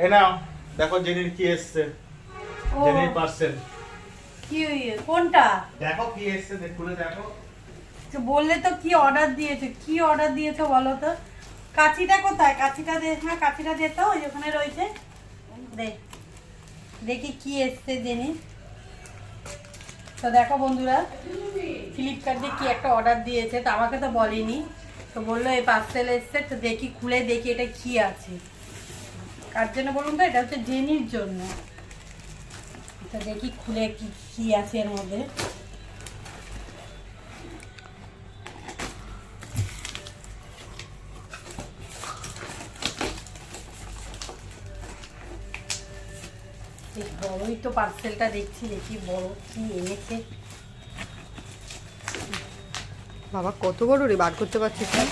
এই নাও দেখো জেনির কি এসেছে। জেনির পার্সেল। কি কোনটা? দেখো কি এসেছে, খুলে দেখো। বললে তো কি অর্ডার দিয়েছো, কি অর্ডার দিয়েছো বলো তো। কাঁচিটা কোথায়? কাঁচিটা দে, হ্যাঁ কাঁচিটা দে তো, ওই ওখানে রয়েছে। দেখি কি এসছে জেনি। তো দেখো বন্ধুরা, ফ্লিপকার্টে কি একটা অর্ডার দিয়েছে, তো আমাকে তো বলেনি। তো বললো এই পার্সেল এসছে, তো দেখি খুলে দেখি এটা কি আছে। কার জন্য বলুন তো? এটা হচ্ছে জেনির জন্য। তো দেখি খুলে কি কি আছে এর মধ্যে। বড়ই তো পার্সেলটা দেখছি, দেখি বড় কি এনেছে। বাবা কত বড় রে, বার করতে পারছিস না।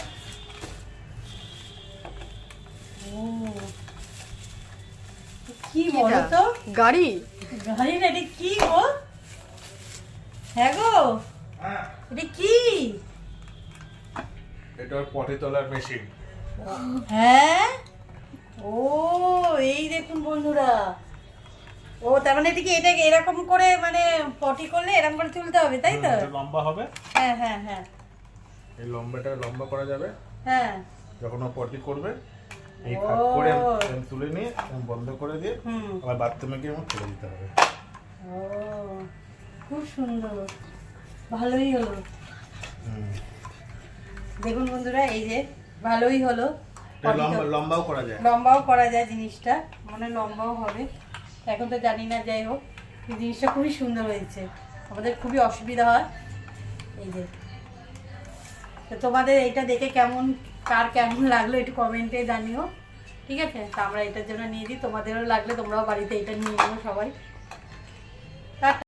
কি বলো তো? গাড়ি? গাড়ি না, এটা কি গো? হ্যাঁ গো, এটা কি? এটা পটি তোলার মেশিন। হ্যাঁ, ও এই দেখুন বন্ধুরা। ও তার মানে এটা কি, এটা এরকম করে মানে পটি করলে এরকম করে তুলতে হবে, তাই তো? এটা লম্বা হবে। হ্যাঁ হ্যাঁ হ্যাঁ এই লম্বাটা লম্বা করা যাবে। হ্যাঁ। যখন ও পটি করবে এই খাট করে আমি তুলে নিয়ে আমি বন্ধ করে দিয়ে আবার বাথরুমে গিয়ে আমার খুলে দিতে হবে। ও খুব সুন্দর, ভালোই হলো। দেখুন বন্ধুরা, এই যে ভালোই হলো। লম্বাও করা যায়, লম্বাও করা যায় জিনিসটা, মানে লম্বাও হবে। এখন তো জানি না, যাই হোক এই জিনিসটা খুবই সুন্দর হয়েছে। আমাদের খুবই অসুবিধা হয় এই যে। তো তোমাদের এইটা দেখে কেমন, কার কেমন লাগলো একটু কমেন্টে জানিও, ঠিক আছে? তো আমরা এটার জন্য নিয়ে দিই, তোমাদেরও লাগলে তোমরাও বাড়িতে এটা নিয়ে নিও সবাই।